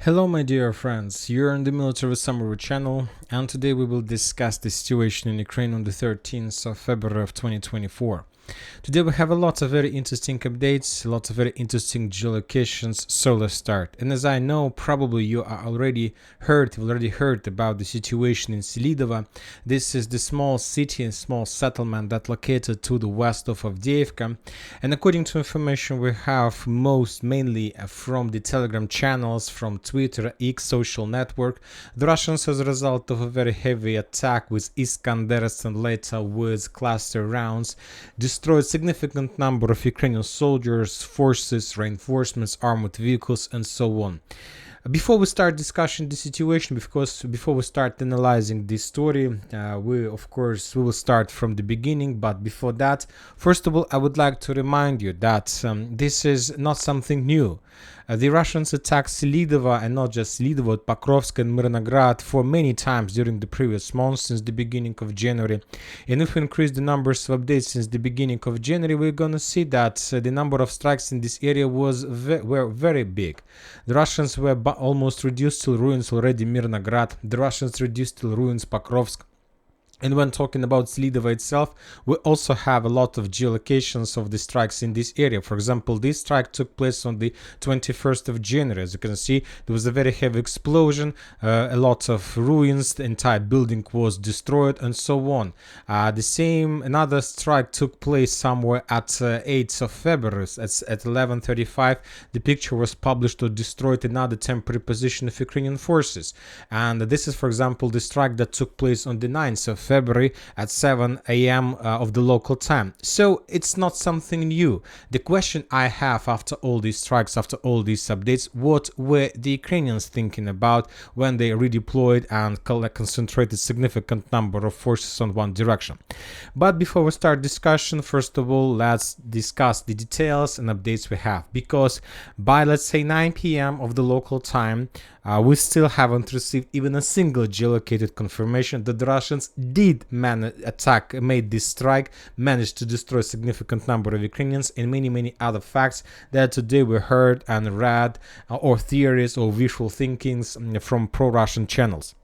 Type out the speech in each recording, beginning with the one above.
Hello my dear friends, you're on the Military Summary channel, and today we will discuss the situation in Ukraine on the 13th of February of 2024. Today we have a lot of very interesting updates, lots of very interesting geolocations, so let's start. And as I know, probably you've already heard about the situation in Selydove. This is the small city and small settlement that located to the west of Avdiivka. And according to information we have mainly from the Telegram channels, from Twitter, X social network, the Russians, as a result of a very heavy attack with Iskanders and later with cluster rounds, destroyed significant number of Ukrainian soldiers, forces, reinforcements, armored vehicles, and so on. Before we start discussing the situation, because before we start analyzing this story, we will start from the beginning. But before that, first of all, I would like to remind you that this is not something new. The Russians attacked Selydove, and not just Selydove, but Pokrovsk and Mirnograd for many times during the previous months since the beginning of January. And if we increase the numbers of updates since the beginning of January, we're gonna see that the number of strikes in this area were very big. The Russians were almost reduced to ruins already Mirnograd. The Russians reduced to ruins Pokrovsk. And when talking about Selydove itself, we also have a lot of geolocations of the strikes in this area. For example, this strike took place on the 21st of January. As you can see, there was a very heavy explosion, a lot of ruins, the entire building was destroyed, and so on. Another strike took place somewhere at 8th of February. At 11:35, the picture was published or destroyed another temporary position of Ukrainian forces. And this is, for example, the strike that took place on the 9th of February at 7 a.m. Of the local time. So it's not something new. The question I have after all these strikes, after all these updates, what were the Ukrainians thinking about when they redeployed and concentrated significant number of forces on one direction? But before we start discussion, first of all, let's discuss the details and updates we have, because by, let's say, 9 p.m. of the local time, we still haven't received even a single geolocated confirmation that the Russians did made this strike, managed to destroy a significant number of Ukrainians, and many other facts that today we heard and read, or theories or visual thinkings from pro-Russian channels.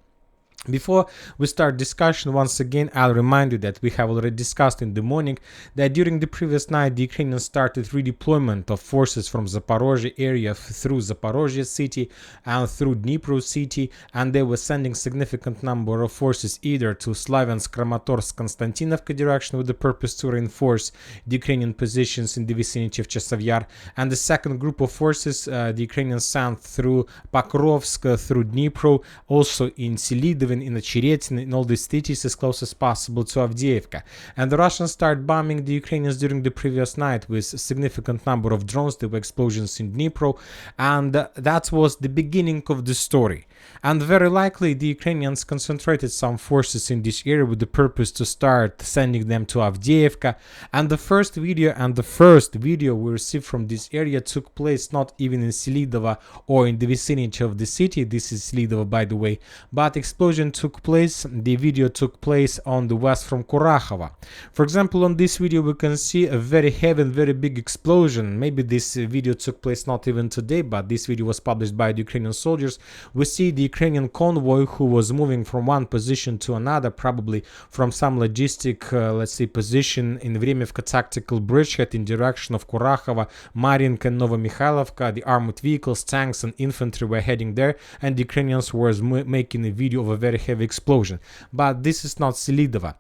Before we start discussion, once again, I'll remind you that we have already discussed in the morning that during the previous night, the Ukrainians started redeployment of forces from Zaporozhye area through Zaporozhye city and through Dnipro city, and they were sending significant number of forces either to Slavyansk, Kramatorsk, Konstantinovka direction with the purpose to reinforce the Ukrainian positions in the vicinity of Chasiv, and the second group of forces the Ukrainians sent through Pokrovsk, through Dnipro, also in Selydove, in the Cheretin, in all these cities as close as possible to Avdiivka. And the Russians started bombing the Ukrainians during the previous night with a significant number of drones. There were explosions in Dnipro, and that was the beginning of the story. And very likely the Ukrainians concentrated some forces in this area with the purpose to start sending them to Avdiivka. And the first video we received from this area took place not even in Selydove or in the vicinity of the city. This is Selydove, by the way, but explosion took place. The video took place on the west from Kurakhova. For example, on this video we can see a very heavy and very big explosion. Maybe this video took place not even today, but this video was published by the Ukrainian soldiers. We see the Ukrainian convoy who was moving from one position to another, probably from some logistic, let's say, position in Vremivka tactical bridgehead in direction of Kurakhova, Marinka and Novomikhalovka. The armored vehicles, tanks and infantry were heading there, and the Ukrainians were making a video of a very heavy explosion. But this is not Selydove.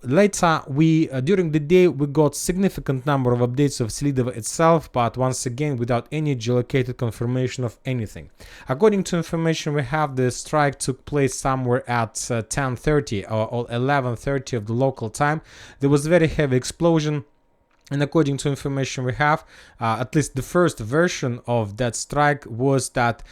Later, during the day, we got significant number of updates of Selydove itself, but once again, without any geolocated confirmation of anything. According to information we have, the strike took place somewhere at 10:30 or 11:30 of the local time. There was a very heavy explosion. And according to information we have, at least the first version of that strike was that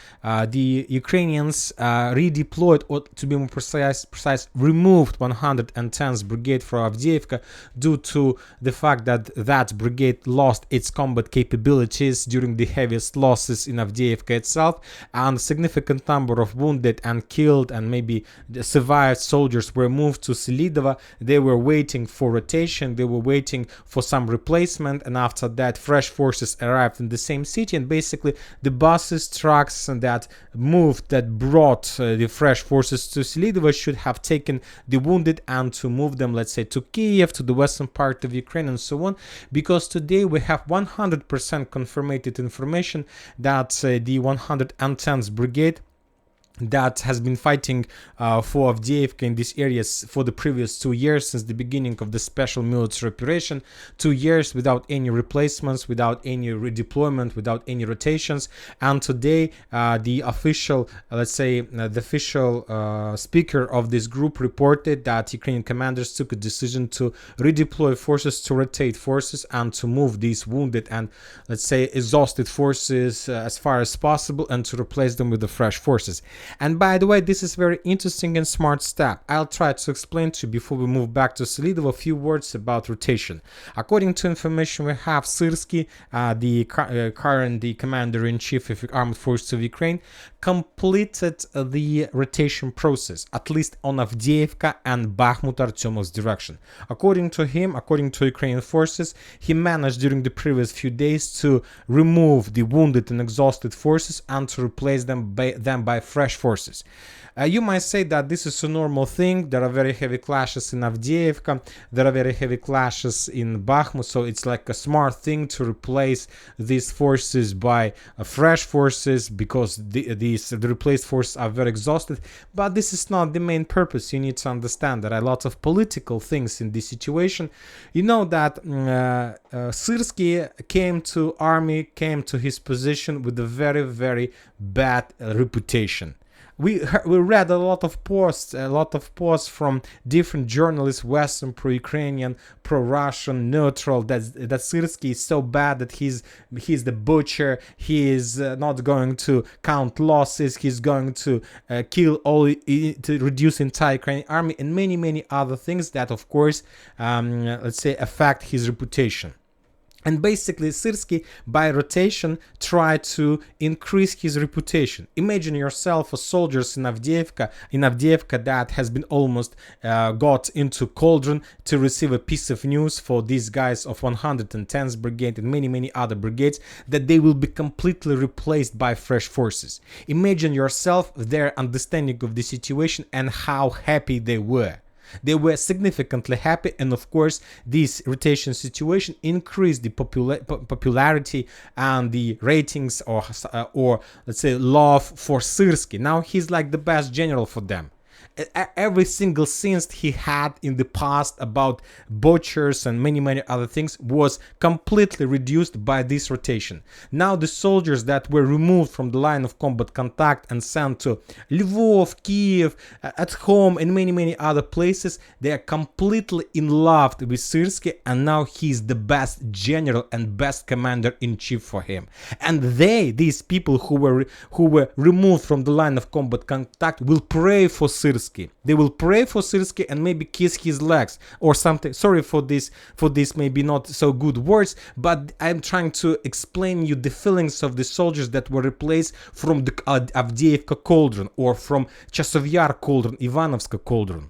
the Ukrainians redeployed, or to be more precise, removed 110th Brigade from Avdiivka due to the fact that that brigade lost its combat capabilities during the heaviest losses in Avdiivka itself, and a significant number of wounded and killed and maybe survived soldiers were moved to Selydove. They were waiting for rotation, they were waiting for some replacement, and after that fresh forces arrived in the same city, and basically the buses, trucks that moved, that brought the fresh forces to Selydove should have taken the wounded and to move them, let's say, to Kiev, to the western part of Ukraine, and so on, because today we have 100% confirmed information that the 110th Brigade that has been fighting for Avdiivka in these areas for the previous 2 years, since the beginning of the special military operation, 2 years without any replacements, without any redeployment, without any rotations. And today the official, let's say, the official speaker of this group reported that Ukrainian commanders took a decision to redeploy forces, to rotate forces, and to move these wounded and, let's say, exhausted forces as far as possible, and to replace them with the fresh forces. And by the way, this is very interesting and smart step. I'll try to explain to you before we move back to Selydove a few words about rotation. According to information we have, Syrsky, the current commander-in-chief of armed forces of Ukraine, completed the rotation process, at least on Avdiivka and Bakhmut-Artyomov's direction. According to him, according to Ukrainian forces, he managed during the previous few days to remove the wounded and exhausted forces and to replace them by fresh forces. You might say that this is a normal thing. There are very heavy clashes in Avdiivka, there are very heavy clashes in Bakhmut, so it's like a smart thing to replace these forces by fresh forces, because the replaced forces are very exhausted. But this is not the main purpose. You need to understand there are a lot of political things in this situation. You know that Syrsky came to his position with a very, very bad reputation. We read a lot of posts from different journalists, Western, pro-Ukrainian, pro-Russian, neutral, that Syrsky is so bad that he's the butcher. He is not going to count losses. He's going to kill all, to reduce entire Ukrainian army, and many other things that, of course, let's say, affect his reputation. And basically, Syrsky, by rotation, tried to increase his reputation. Imagine yourself a soldiers in Avdiivka that has been almost got into cauldron to receive a piece of news for these guys of 110th Brigade and many other brigades, that they will be completely replaced by fresh forces. Imagine yourself their understanding of the situation and how happy they were. They were significantly happy, and of course this rotation situation increased the popularity and the ratings, or let's say love for Syrsky. Now he's like the best general for them. Every single sins he had in the past about butchers and many other things was completely reduced by this rotation. Now the soldiers that were removed from the line of combat contact and sent to Lvov, Kiev, at home, and many other places, they are completely in love with Syrsky, and now he's the best general and best commander-in-chief for him. And these people who were removed from the line of combat contact, will pray for Syrsky. They will pray for Syrsky and maybe kiss his legs or something. Sorry for this maybe not so good words, but I'm trying to explain you the feelings of the soldiers that were replaced from the Avdiivka cauldron, or from Chasiv cauldron, Ivanovska cauldron.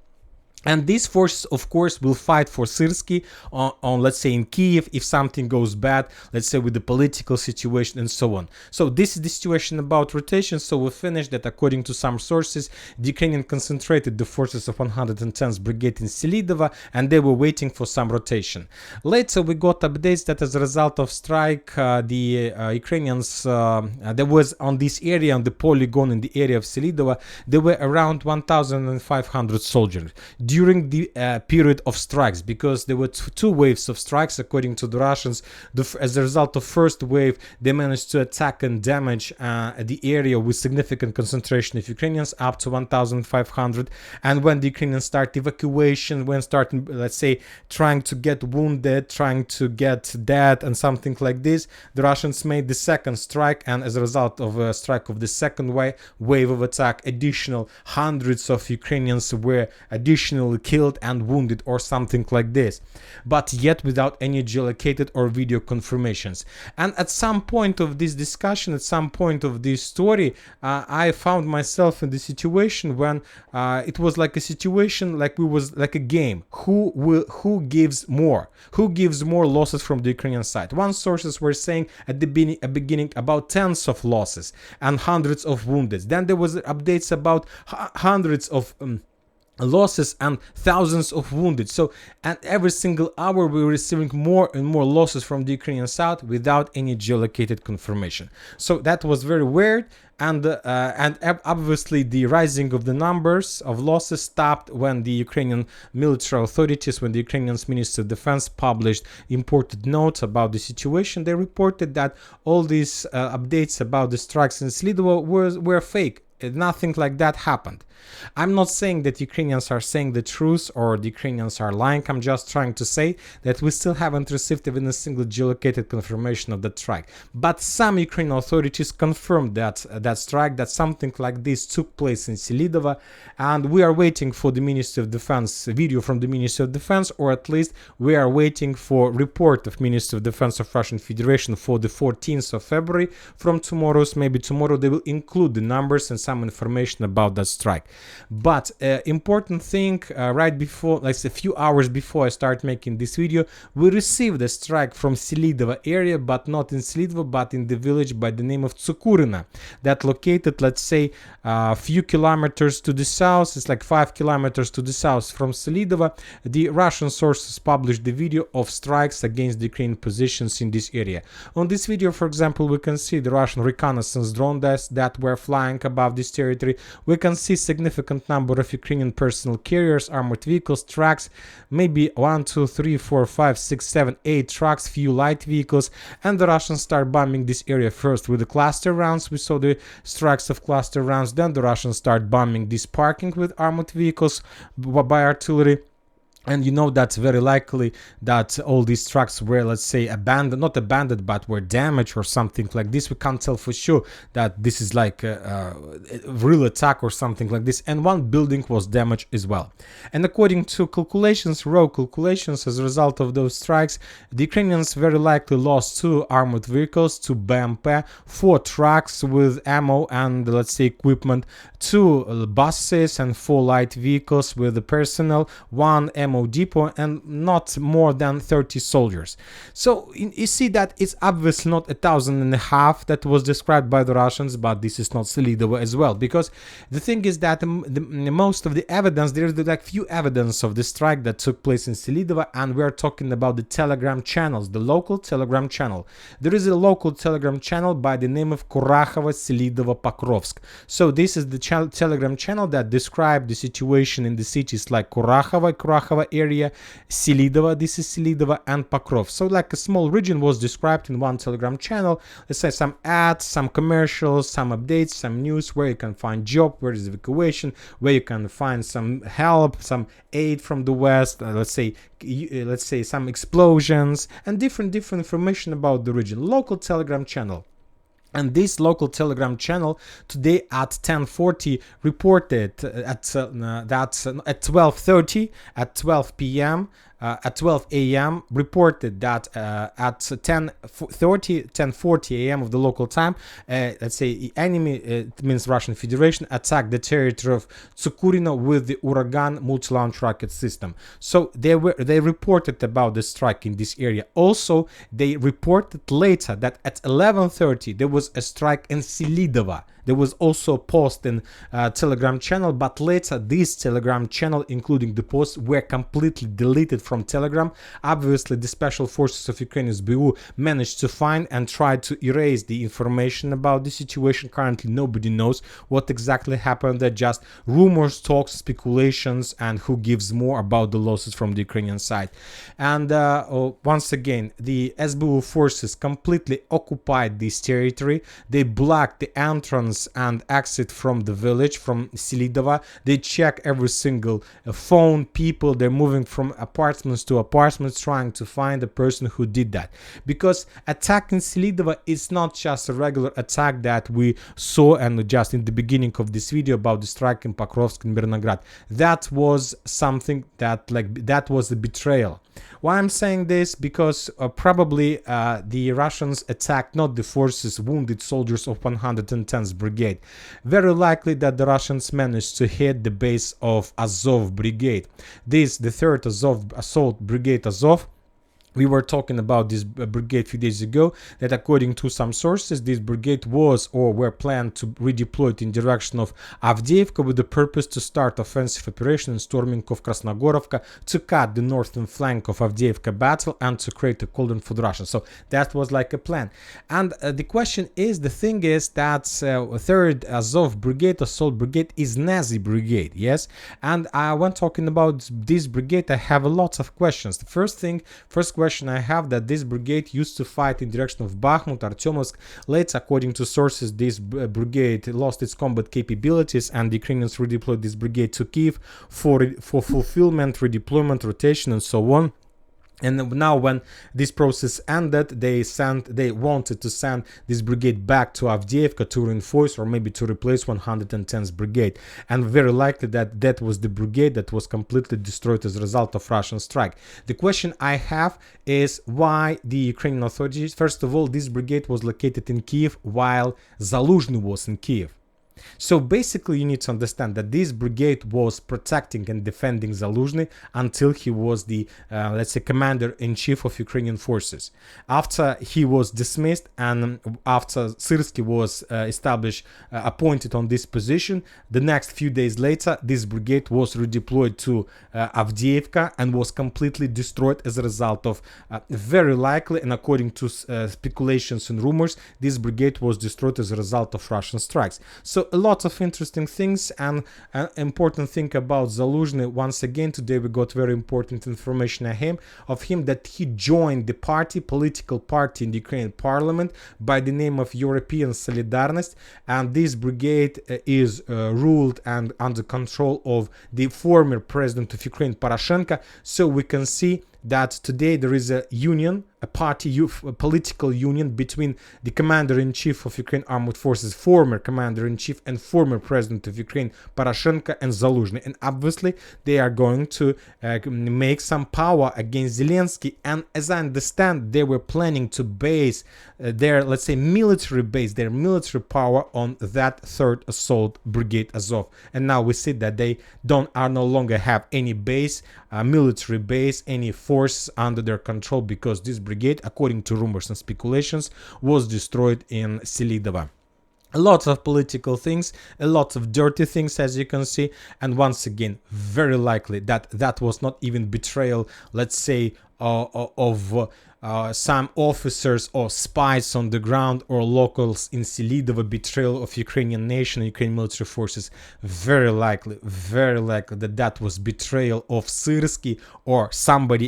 And these forces, of course, will fight for Syrsky on, let's say, in Kiev, if something goes bad, let's say with the political situation and so on. So this is the situation about rotation. So we finished that, according to some sources, the Ukrainian concentrated the forces of 110th Brigade in Selydove, and they were waiting for some rotation. Later we got updates that as a result of strike, the Ukrainians, there was on this area, on the polygon in the area of Selydove, there were around 1,500 soldiers during the period of strikes, because there were two waves of strikes according to the Russians. As a result of first wave, they managed to attack and damage the area with significant concentration of Ukrainians, up to 1,500. And when the Ukrainians start evacuation, when starting, let's say, trying to get wounded, trying to get dead and something like this, the Russians made the second strike, and as a result of a strike of the second wave of attack, additional hundreds of Ukrainians were additionally criminally killed and wounded or something like this, but yet without any geolocated or video confirmations. And at some point of this discussion, at some point of this story, I found myself in the situation when it was like a situation like we was like a game. Who gives more losses from the Ukrainian side? One sources were saying at the beginning about tens of losses and hundreds of wounded. Then there was updates about hundreds of losses and thousands of wounded. So, and every single hour we were receiving more and more losses from the Ukrainian side without any geolocated confirmation. So that was very weird. And obviously the rising of the numbers of losses stopped when the Ukrainian military authorities, when the Ukrainian Minister of Defense published important notes about the situation. They reported that all these updates about the strikes in Selydove were fake. Nothing like that happened. I'm not saying that Ukrainians are saying the truth or the Ukrainians are lying. I'm just trying to say that we still haven't received even a single geolocated confirmation of that strike. But some Ukrainian authorities confirmed that strike, that something like this took place in Selydove, and we are waiting for the Ministry of Defense video from the Ministry of Defense, or at least we are waiting for report of Ministry of Defense of Russian Federation for the 14th of February. From maybe tomorrow they will include the numbers and some information about that strike. But important thing, right before, like a few hours before I start making this video, we received a strike from Selydove area, but not in Selydove, but in the village by the name of Tsukurina, that located, let's say, a few kilometers to the south. It's like 5 kilometers to the south from Selydove. The Russian sources published the video of strikes against the Ukrainian positions in this area. On this video, for example, we can see the Russian reconnaissance drones that were flying above this territory. We can see significant number of Ukrainian personal carriers, armored vehicles, trucks, maybe 1, 2, 3, 4, 5, 6, 7, 8 trucks, few light vehicles, and the Russians start bombing this area first with the cluster rounds. We saw the strikes of cluster rounds. Then the Russians start bombing this parking with armored vehicles by artillery. And you know that's very likely that all these trucks were, let's say, abandoned, not abandoned, but were damaged or something like this. We can't tell for sure that this is like a real attack or something like this. And one building was damaged as well. And according to calculations, raw calculations, as a result of those strikes, the Ukrainians very likely lost 2 armored vehicles, 2 BMP, 4 trucks with ammo and, let's say, equipment, 2 buses and 4 light vehicles with the personnel, 1 ammo depot, and not more than 30 soldiers. So you see that it's obviously not 1,500 that was described by the Russians, but this is not Selydove as well, because the thing is that most of the evidence, there's like few evidence of the strike that took place in Selydove, and we're talking about the Telegram channels, the local Telegram channel. There is a local Telegram channel by the name of Kurakhova Selydove Pokrovsk. So this is the Telegram channel that described the situation in the cities like Kurakhova area, Selydove, this is Selydove, and Pokrovsk. So like a small region was described in one Telegram channel. Let's say some ads, some commercials, some updates, some news, where you can find job, where is evacuation, where you can find some help, some aid from the West, let's say some explosions, and different information about the region. Local Telegram channel. And this local Telegram channel today at 10:40 reported at 12:30, at 12 p.m., at 12 a.m. reported that at 10:40 a.m. of the local time, let's say enemy, it means Russian Federation, attacked the territory of Tsukurina with the Uragan multi-launch rocket system. So they reported about the strike in this area. Also, they reported later that at 11:30 there was a strike in Selydove. There was also a post in Telegram channel, but later this Telegram channel, including the posts, were completely deleted from Telegram. Obviously, the special forces of Ukraine, SBU, managed to find and try to erase the information about the situation. Currently, nobody knows what exactly happened. They're just rumors, talks, speculations, and who gives more about the losses from the Ukrainian side. And once again, the SBU forces completely occupied this territory. They blocked the entrance entrance and exit from the village, from Selydove. They check every single phone, people. They're moving from apartments to apartments, trying to find the person who did that. Because attacking Selydove is not just a regular attack that we saw and just in the beginning of this video about the strike in Pokrovsk and Bernograd. That was something that was a betrayal. Why I'm saying this? Because probably the Russians attacked not the forces, wounded soldiers of 110th Brigade. Very likely that the Russians managed to hit the base of Azov Brigade. This, the 3rd Azov Assault Brigade Azov. We were talking about this brigade a few days ago, that according to some sources, this brigade was or were planned to redeployed in direction of Avdiivka with the purpose to start offensive operation in storming of Krasnogorovka, to cut the northern flank of Avdiivka battle and to create a cauldron for the Russians. So that was like a plan. And the question is, the thing is that 3rd Azov Brigade, Assault Brigade, is Nazi brigade, yes? And when talking about this brigade, I have a lot of questions. The first question I have, that this brigade used to fight in direction of Bakhmut, Artyomovsk. Later, according to sources, this brigade lost its combat capabilities and the Ukrainians redeployed this brigade to Kiev for fulfillment, redeployment, rotation, and so on. And now when this process ended, they wanted to send this brigade back to Avdiivka to reinforce or maybe to replace 110th Brigade. And very likely that was the brigade that was completely destroyed as a result of Russian strike. The question I have is why the Ukrainian authorities, first of all, this brigade was located in Kiev while Zaluzhny was in Kiev. So basically you need to understand that this brigade was protecting and defending Zaluzhny until he was the, let's say, commander-in-chief of Ukrainian forces. After he was dismissed and after Syrsky was appointed on this position, the next few days later, this brigade was redeployed to Avdiivka and was completely destroyed as a result of, very likely, and according to speculations and rumors, this brigade was destroyed as a result of Russian strikes. So a lot of interesting things, and an important thing about Zaluzhny, once again today we got very important information of him that he joined the political party in the Ukrainian parliament by the name of European Solidarność, and this brigade is ruled and under control of the former president of Ukraine, Poroshenko. So we can see that today there is a union, a political union between the commander-in-chief of Ukraine Armed Forces, former commander-in-chief and former president of Ukraine, Poroshenko and Zaluzhny. And obviously they are going to make some power against Zelensky. And as I understand, they were planning to base their, let's say, military power on that 3rd Assault Brigade Azov. And now we see that they are no longer have any base, military base, any force under their control, because this brigade, according to rumors and speculations, was destroyed in Selydove. A lot of political things, a lot of dirty things, as you can see, and once again, very likely that was not even betrayal, let's say, of some officers or spies on the ground or locals in Selydove, betrayal of Ukrainian nation, Ukrainian military forces. Very likely that was betrayal of Syrsky or somebody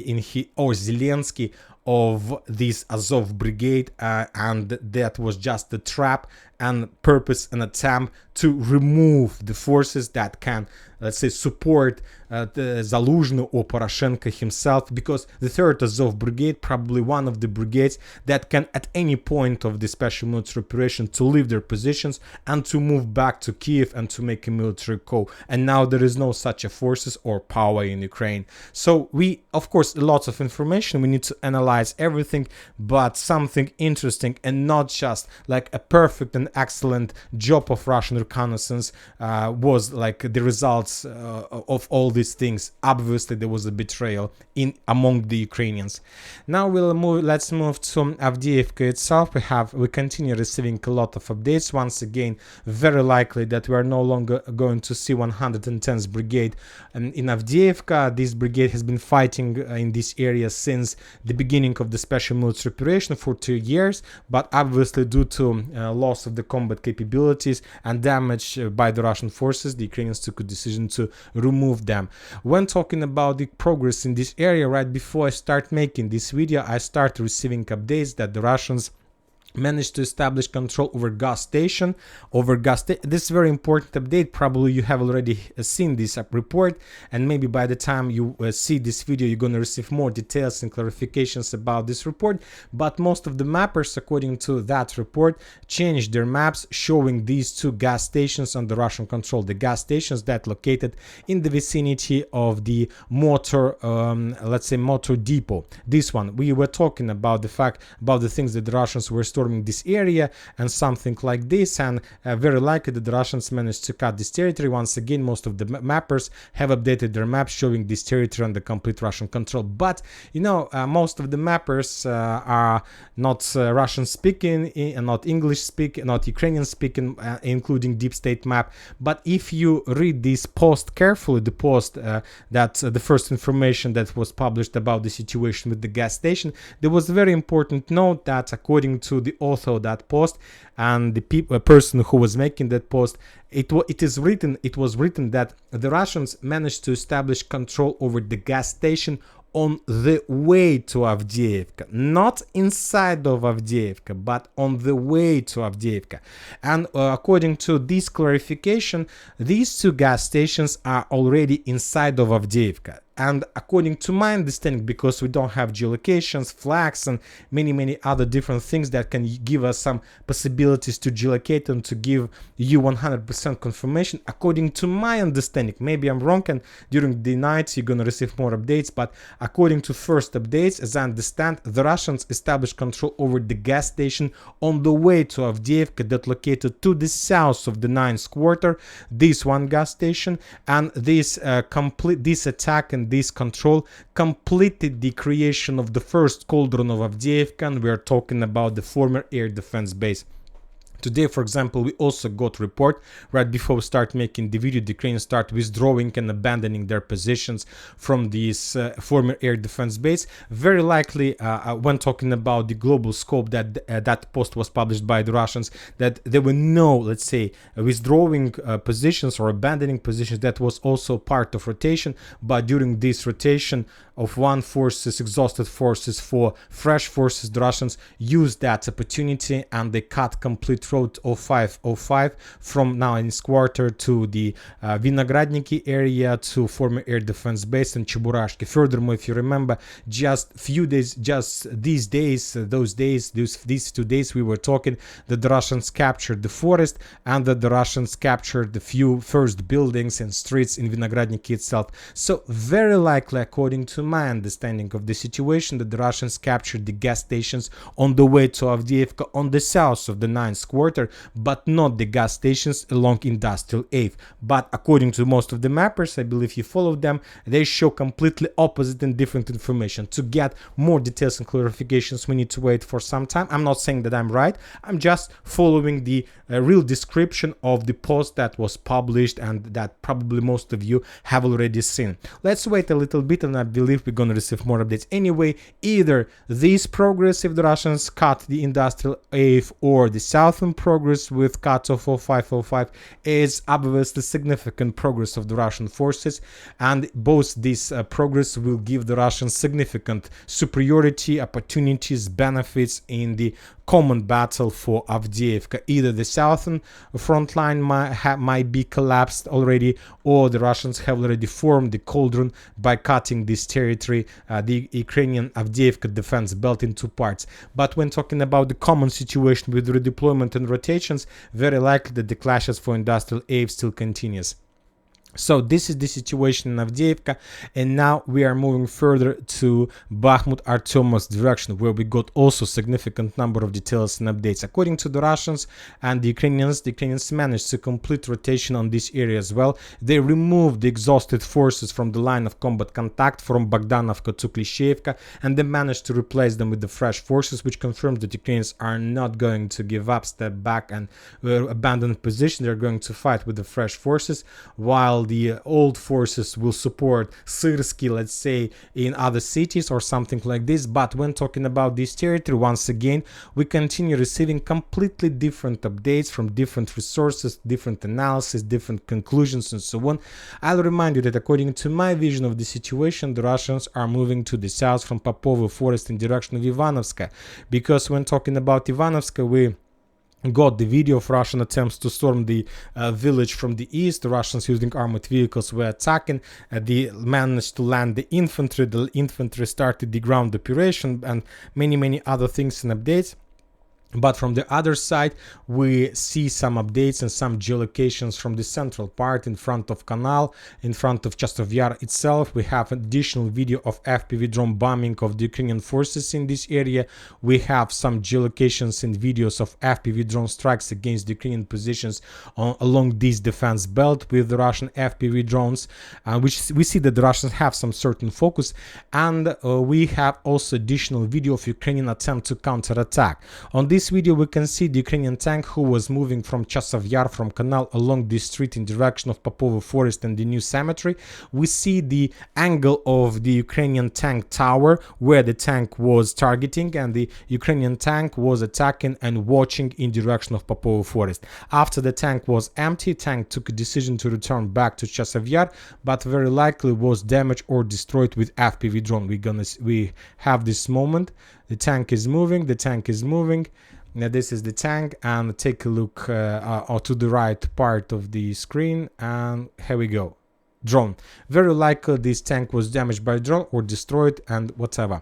or Zelensky of this Azov brigade, and that was just a trap and purpose, an attempt to remove the forces that can, let's say, support the Zaluzhny or Poroshenko himself, because the 3rd Azov Brigade, probably one of the brigades that can at any point of the special military operation to leave their positions and to move back to Kiev and to make a military coup. And now there is no such a forces or power in Ukraine. So we, of course, lots of information, we need to analyze everything, but something interesting and not just like a perfect and excellent job of Russian reconnaissance was like the results of all these things. Obviously there was a betrayal among the Ukrainians. Now let's move to Avdiivka itself. We continue receiving a lot of updates. Once again, very likely that we are no longer going to see 110th Brigade in Avdiivka. This brigade has been fighting in this area since the beginning of the special military operation for 2 years, but obviously due to loss of the combat capabilities and damage by the Russian forces, the Ukrainians took a decision to remove them. When talking about the progress in this area, right before I start making this video, I start receiving updates that the Russians managed to establish control over gas station, this is very important update. Probably you have already seen this report, and maybe by the time you see this video you're going to receive more details and clarifications about this report. But most of the mappers, according to that report, changed their maps showing these two gas stations under Russian control, the gas stations that located in the vicinity of the motor let's say motor depot. This one, we were talking about the fact about the things that the Russians were storming this area and something like this, and very likely that the Russians managed to cut this territory. Once again, most of the mappers have updated their maps showing this territory under complete Russian control. But you know, most of the mappers are not Russian speaking and not English speaking, not Ukrainian speaking, including Deep State Map. But if you read this post carefully, the post that the first information that was published about the situation with the gas station, there was a very important note that according to the author of that post and the person who was making that post, it was written that the Russians managed to establish control over the gas station on the way to Avdiivka, not inside of Avdiivka, but on the way to Avdiivka. And according to this clarification, these two gas stations are already inside of Avdiivka. And according to my understanding, because we don't have geolocations, flags, and many other different things that can give us some possibilities to geolocate and to give you 100% confirmation, according to my understanding, maybe I'm wrong, and during the night you're gonna receive more updates, but according to first updates, as I understand, the Russians established control over the gas station on the way to Avdiivka that located to the south of the 9th quarter, this one gas station, and this this attack and this control completed the creation of the first cauldron of Avdiivka, and we are talking about the former air defense base. Today, for example, we also got report right before we start making the video, the Ukrainians start withdrawing and abandoning their positions from this former air defense base. Very likely, when talking about the global scope that that post was published by the Russians, that there were no, let's say, withdrawing positions or abandoning positions. That was also part of rotation, but during this rotation of one forces, exhausted forces for fresh forces, the Russians used that opportunity and they cut complete road 0505 from now in this quarter to the Vinogradniki area to former air defense base and Cheburashki. Furthermore, if you remember, just few days, just these days, these 2 days we were talking that the Russians captured the forest and that the Russians captured the few first buildings and streets in Vinogradniki itself. So very likely, according to my understanding of the situation, that the Russians captured the gas stations on the way to Avdiivka on the south of the 9th quarter, but not the gas stations along Industrial Ave. But according to most of the mappers, I believe you follow them, they show completely opposite and different information. To get more details and clarifications, we need to wait for some time. I'm not saying that I'm right, I'm just following the real description of the post that was published and that probably most of you have already seen. Let's wait a little bit and I believe we're gonna receive more updates. Anyway, either this progress if the Russians cut the Industrial Ave or the southern progress with cut of 0505 is obviously significant progress of the Russian forces, and both this progress will give the Russians significant superiority, opportunities, benefits in the common battle for Avdiivka. Either the southern front line might be collapsed already, or the Russians have already formed the cauldron by cutting this territory, the Ukrainian Avdiivka defense belt, in two parts. But when talking about the common situation with redeployment and rotations, very likely that the clashes for Industrial Ave still continues. So this is the situation in Avdiivka, and now we are moving further to Bakhmut Artyomovsk direction, where we got also significant number of details and updates. According to the Russians and the Ukrainians managed to complete rotation on this area as well. They removed the exhausted forces from the line of combat contact from Bogdanovka to Klishevka, and they managed to replace them with the fresh forces, which confirms that Ukrainians are not going to give up, step back, and abandon position. They're going to fight with the fresh forces, while while the old forces will support Syrsky, let's say, in other cities or something like this. But when talking about this territory, once again, we continue receiving completely different updates from different resources, different analysis, different conclusions, and so on. I'll remind you that according to my vision of the situation, the Russians are moving to the south from Popovo Forest in direction of Ivanovska, because when talking about Ivanovska, we got the video of Russian attempts to storm the village from the east. The Russians using armored vehicles were attacking. They managed to land the infantry. The infantry started the ground operation and many other things and updates. But from the other side, we see some updates and some geolocations from the central part in front of Canal, in front of Chasiv Yar itself. We have additional video of FPV drone bombing of the Ukrainian forces in this area. We have some geolocations and videos of FPV drone strikes against the Ukrainian positions along this defense belt with the Russian FPV drones, which we see that the Russians have some certain focus. And we have also additional video of Ukrainian attempt to counterattack. On this video we can see the Ukrainian tank who was moving from Chasiv Yar, from Canal, along this street in direction of Popovo Forest and the new cemetery. We see the angle of the Ukrainian tank tower where the tank was targeting, and the Ukrainian tank was attacking and watching in direction of Popovo Forest. After the tank was empty, tank took a decision to return back to Chasiv Yar, but very likely was damaged or destroyed with FPV drone. We have this moment. The tank is moving. The tank is moving. Now this is the tank, and take a look to the right part of the screen, and here we go. Drone. Very likely this tank was damaged by drone or destroyed and whatever.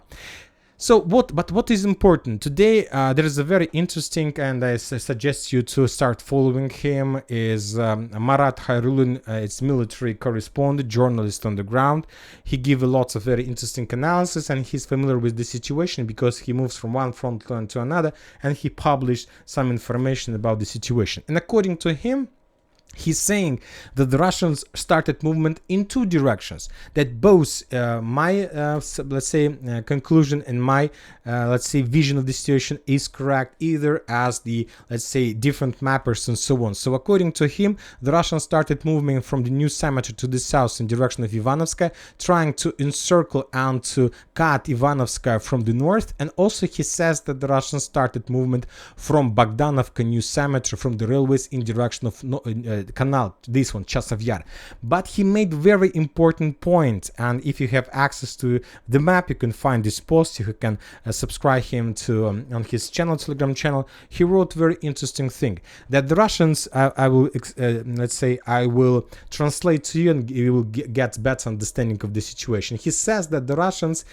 So what is important today? There is a very interesting, and I suggest you to start following him, is Marat Hayrulin. It's military correspondent, journalist on the ground. He gives lots of very interesting analysis, and he's familiar with the situation because he moves from one front line to another, and he published some information about the situation. And according to him, he's saying that the Russians started movement in two directions, that both my let's say conclusion and my let's say vision of the situation is correct, either as the, let's say, different mappers and so on. So according to him, the Russians started moving from the new cemetery to the south in direction of Ivanovska, trying to encircle and to cut Ivanovska from the north. And also he says that the Russians started movement from Bogdanovka new cemetery, from the railways, in direction of Canal, this one, Chasiv Yar. But he made very important point, and if you have access to the map, you can find this post. You can subscribe him to on his channel, Telegram channel. He wrote very interesting thing, that the Russians, I will let's say, I will translate to you, and you will get better understanding of the situation. He says that the Russians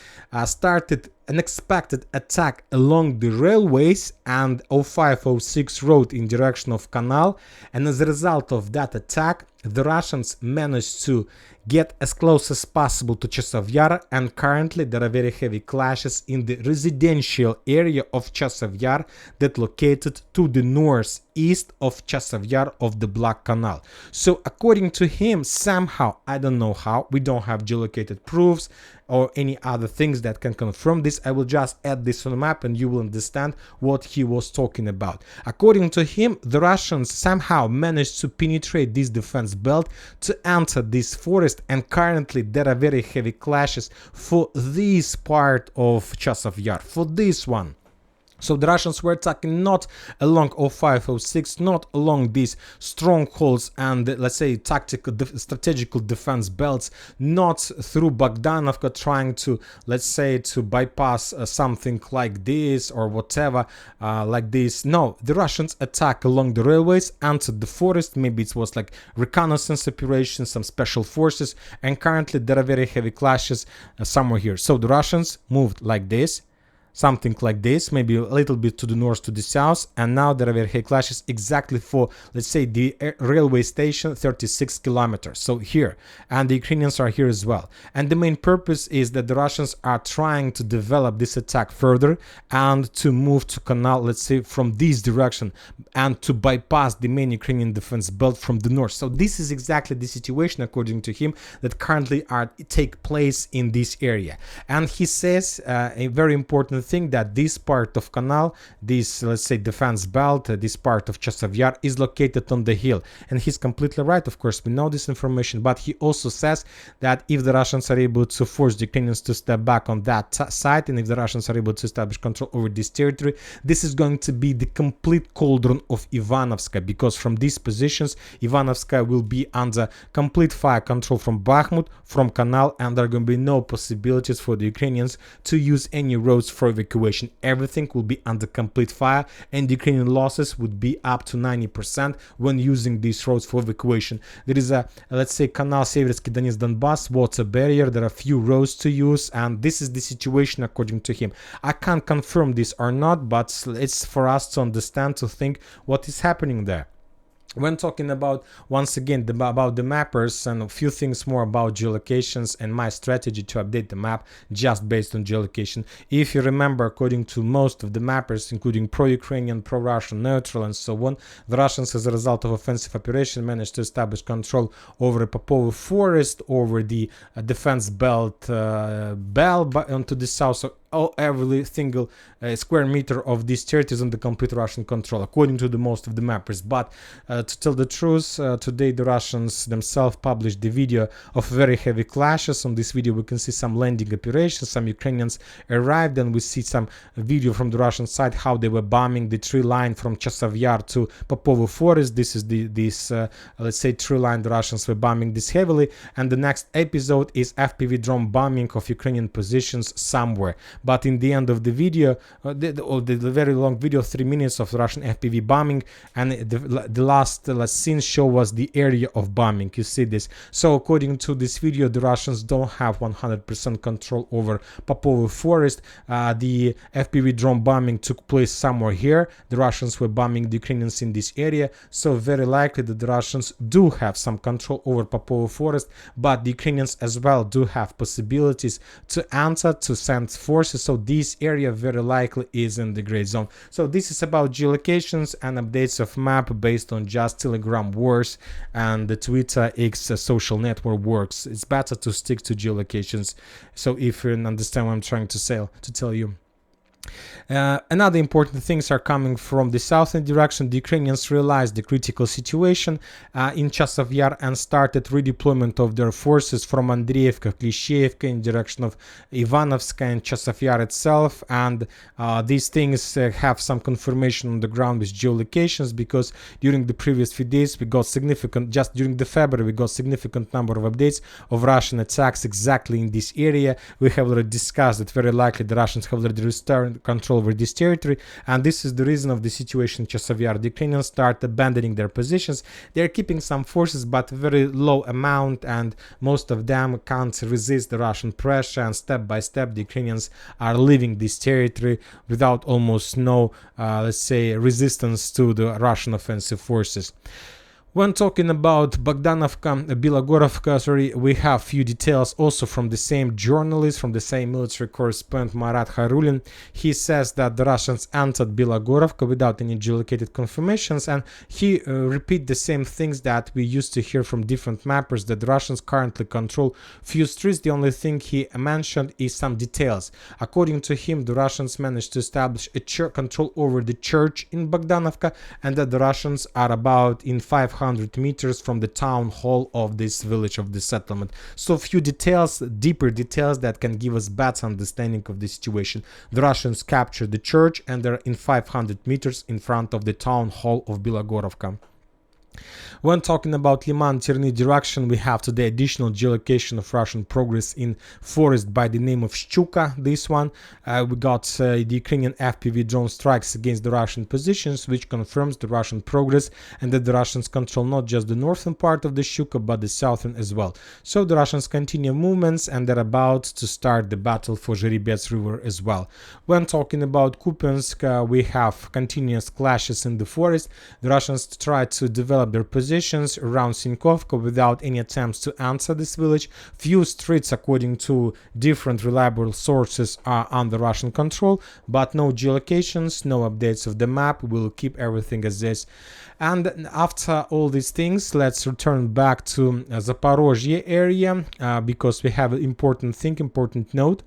started an unexpected attack along the railways and 0506 road in direction of Canal, and as a result of that attack, the Russians managed to get as close as possible to Chasiv Yar, and currently there are very heavy clashes in the residential area of Chasiv Yar that located to the northeast of Chasiv Yar of the Black Canal. So according to him, somehow, I don't know how, we don't have geolocated proofs or any other things that can confirm this. I will just add this on the map and you will understand what he was talking about. According to him, the Russians somehow managed to penetrate this defense belt to enter this forest, and currently there are very heavy clashes for this part of Chasiv Yar, for this one. So the Russians were attacking not along 0506, not along these strongholds and, let's say, tactical, strategical defense belts, not through Bogdanovka, trying to, let's say, to bypass something like this or whatever, like this. No, the Russians attack along the railways, entered the forest. Maybe it was like reconnaissance operation, some special forces, and currently there are very heavy clashes somewhere here. So the Russians moved like this, something like this, maybe a little bit to the north, to the south, and now there are very heavy clashes exactly for, let's say, the railway station, 36 kilometers. So here, and the Ukrainians are here as well. And the main purpose is that the Russians are trying to develop this attack further and to move to Canal, let's say, from this direction, and to bypass the main Ukrainian defense belt from the north. So this is exactly the situation, according to him, that currently take place in this area. And he says a very important important thing that this part of canal, this, let's say, defense belt, this part of Chasiv Yar is located on the hill. And he's completely right, of course, we know this information, but he also says that if the Russians are able to force the Ukrainians to step back on that side, and if the Russians are able to establish control over this territory, this is going to be the complete cauldron of Ivanovska, because from these positions, Ivanovska will be under complete fire control from Bakhmut, from Canal, and there are going to be no possibilities for the Ukrainians to use any roads for evacuation. Everything will be under complete fire, and the Ukrainian losses would be up to 90% when using these roads for evacuation. There is a, let's say, Canal Seversky Donetsk Donbass water barrier. There are few roads to use, and this is the situation according to him. I can't confirm this or not, but it's for us to understand, to think what is happening there. When talking about, once again, about the mappers and a few things more about geolocations and my strategy to update the map just based on geolocation. If you remember, according to most of the mappers, including pro-Ukrainian, pro-Russian, neutral, and so on, the Russians, as a result of offensive operation, managed to establish control over Popovo forest, over the defense belt onto the south. So every single square meter of this territory is under complete Russian control, according to the most of the mappers. But to tell the truth, today the Russians themselves published the video of very heavy clashes. On this video we can see some landing operations, some Ukrainians arrived, and we see some video from the Russian side how they were bombing the tree line from Chasiv Yar to Popovo forest. This is this let's say, tree line. The Russians were bombing this heavily, and the next episode is FPV drone bombing of Ukrainian positions somewhere. But in the end of the video, the very long video, 3 minutes of Russian FPV bombing, and the last scene show was the area of bombing. You see this. So according to this video, the Russians don't have 100% control over Popovo forest. The FPV drone bombing took place somewhere here. The Russians were bombing the Ukrainians in this area. So very likely that the Russians do have some control over Popovo forest, but the Ukrainians as well do have possibilities to enter, to send forces. So this area very likely is in the gray zone. So this is about geolocations and updates of map based on just Telegram works and the Twitter X social network works. It's better to stick to geolocations. So if you understand what I'm trying to tell you. Another important things are coming from the southern direction. The Ukrainians realized the critical situation in Chasiv Yar and started redeployment of their forces from Andreevka, Klishchevka in direction of Ivanovska and Chasiv Yar itself. And these things have some confirmation on the ground with geolocations, because during the previous few days we got significant, just during the February, we got significant number of updates of Russian attacks exactly in this area. We have already discussed that very likely the Russians have already returned control over this territory, and this is the reason of the situation in Chasiv Yar. The Ukrainians start abandoning their positions. They're keeping some forces, but very low amount, and most of them can't resist the Russian pressure, and step by step the Ukrainians are leaving this territory without almost no, let's say, resistance to the Russian offensive forces. When talking about Bogdanovka, Bilogorovka, we have few details also from the same journalist, from the same military correspondent Marat Harulin. He says that the Russians entered Bilogorovka without any geolocated confirmations, and he repeat the same things that we used to hear from different mappers, that the Russians currently control few streets. The only thing he mentioned is some details. According to him, the Russians managed to establish a control over the church in Bogdanovka, and that the Russians are about in 500 meters from the town hall of this village, of the settlement. So few details, deeper details that can give us better understanding of the situation. The Russians captured the church and they're in 500 meters in front of the town hall of Bilogorovka. When talking about Liman-Terny direction, we have today additional geolocation of Russian progress in forest by the name of Shchuka. This one, we got the Ukrainian FPV drone strikes against the Russian positions, which confirms the Russian progress and that the Russians control not just the northern part of the Shchuka, but the southern as well. So the Russians continue movements and they're about to start the battle for Zheribets River as well. When talking about Kupiansk, we have continuous clashes in the forest. The Russians try to develop their positions around Sinkovka without any attempts to enter this village. Few streets, according to different reliable sources, are under Russian control, but no geolocations, no updates of the map. We'll keep everything as is. And after all these things, let's return back to Zaporozhye area, because we have an important note.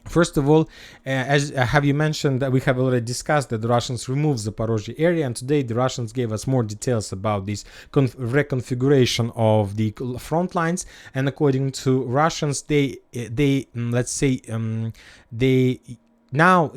First of all, as have you mentioned that we have already discussed that the Russians removed Zaporozhye area, and today the Russians gave us more details about this reconfiguration of the front lines. And according to Russians, they let's say they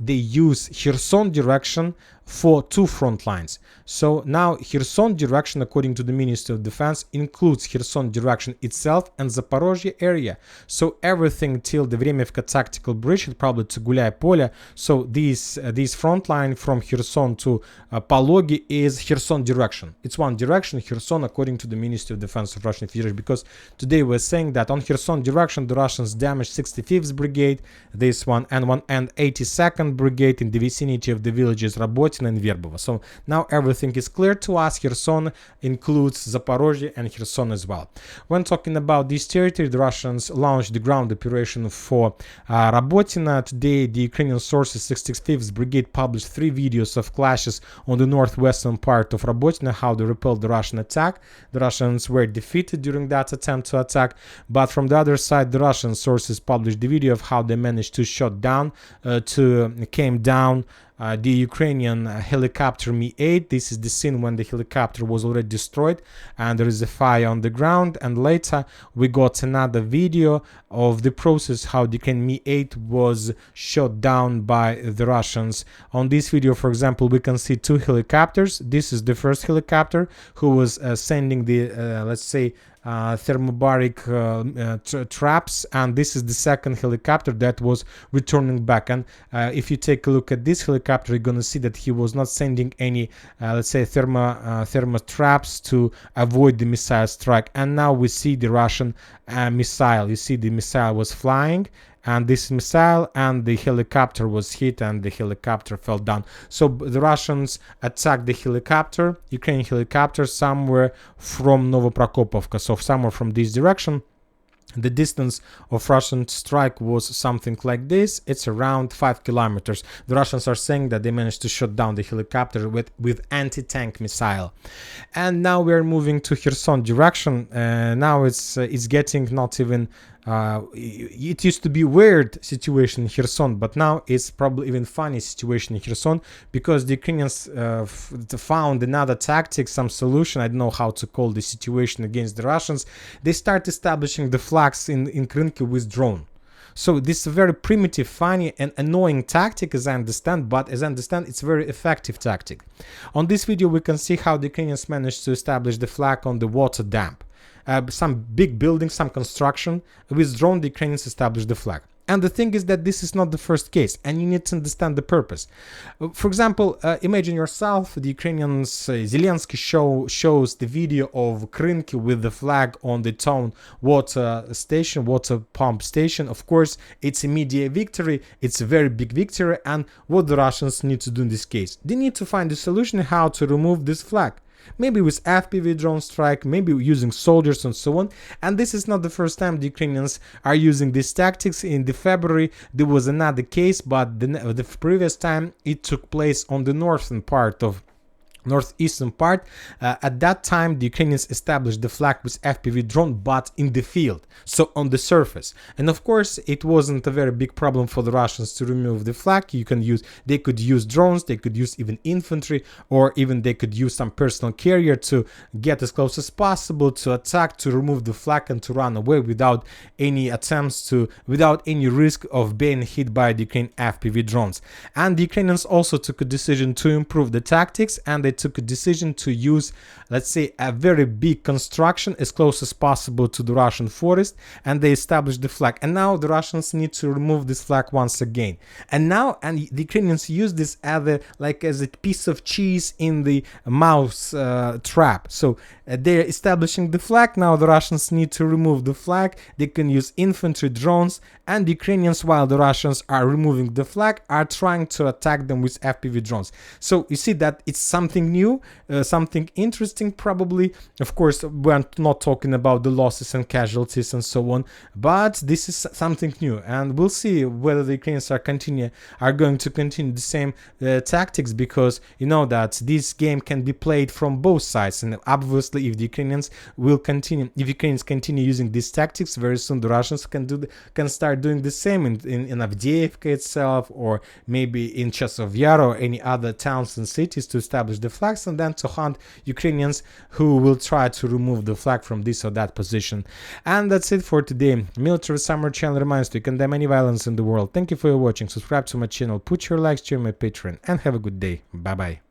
use Kherson direction for 2 front lines. So now Kherson direction, according to the Ministry of Defense, includes Kherson direction itself and Zaporozhye area. So everything till the Vremevka tactical bridge, probably to Gulay Polya. So this front line from Kherson to Pologi is Kherson direction. It's one direction, Kherson, according to the Ministry of Defense of Russian Federation. Because today we're saying that on Kherson direction, the Russians damaged 65th Brigade, this one, and 82nd Brigade in the vicinity of the villages Rabotina and Verbovo. So now everything is clear to us. Kherson includes Zaporozhye and Kherson as well. When talking about this territory, the Russians launched the ground operation for Rabotina. Today, the Ukrainian sources 65th Brigade published 3 videos of clashes on the northwestern part of Rabotina, how they repelled the Russian attack. The Russians were defeated during that attempt to attack, but from the other side, the Russian sources published the video of how they managed to shot down, came down the Ukrainian helicopter Mi-8. This is the scene when the helicopter was already destroyed and there is a fire on the ground. And later we got another video of the process how the Ukrainian Mi-8 was shot down by the Russians. On this video, for example, we can see 2 helicopters. This is the first helicopter who was sending the let's say thermobaric traps, and this is the second helicopter that was returning back. And if you take a look at this helicopter, you're gonna see that he was not sending any let's say thermo traps to avoid the missile strike. And now we see the Russian missile. You see the missile was flying, and this missile and the helicopter was hit and the helicopter fell down. So the Russians attacked the helicopter, Ukrainian helicopter, somewhere from Novoprokopovka, so somewhere from this direction. The distance of Russian strike was something like this. It's around 5 kilometers. The Russians are saying that they managed to shoot down the helicopter with anti-tank missile. And now we are moving to Kherson direction. Now it's getting not even it used to be weird situation in Kherson, but now it's probably even funny situation in Kherson, because the Ukrainians found another tactic, some solution. I don't know how to call the situation against the Russians. They start establishing the flags in Krynki with drone. So this is a very primitive, funny and annoying tactic, as I understand, but as I understand, it's a very effective tactic. On this video, we can see how the Ukrainians managed to establish the flag on the water dam. Some big building, some construction. With drone, the Ukrainians established the flag. And the thing is that this is not the first case, and you need to understand the purpose. For example, imagine yourself, the Ukrainians, Zelensky shows the video of Krynki with the flag on the town water station, water pump station. Of course, it's a media victory, it's a very big victory, and what the Russians need to do in this case? They need to find a solution how to remove this flag. Maybe with FPV drone strike, maybe using soldiers and so on. And this is not the first time the Ukrainians are using these tactics. In the February, there was another case, but the previous time it took place on the northeastern part. At that time, the Ukrainians established the flag with FPV drone, but in the field, so on the surface. And of course, it wasn't a very big problem for the Russians to remove the flag. They could use drones, they could use even infantry, or even they could use some personal carrier to get as close as possible to attack, to remove the flag and to run away without any without any risk of being hit by the Ukrainian FPV drones. And the Ukrainians also took a decision to improve the tactics, and they took a decision to use, let's say, a very big construction as close as possible to the Russian forest, and they established the flag. And now the Russians need to remove this flag once again. And the Ukrainians use this as a piece of cheese in the mouse trap. So they're establishing the flag. Now the Russians need to remove the flag. They can use infantry, drones, and the Ukrainians, while the Russians are removing the flag, are trying to attack them with FPV drones. So you see that it's something something new, something interesting probably. Of course, we're not talking about the losses and casualties and so on, but this is something new, and we'll see whether the Ukrainians are going to continue the same tactics, because you know that this game can be played from both sides, and obviously if the Ukrainians continue using these tactics, very soon the Russians can start doing the same in Avdiivka itself, or maybe in Chasiv or any other towns and cities, to establish the flags and then to hunt Ukrainians who will try to remove the flag from this or that position. And that's it for today. Military Summer channel reminds you to condemn any violence in the world. Thank you for your watching. Subscribe to my channel, put your likes to my Patreon, and have a good day. Bye bye.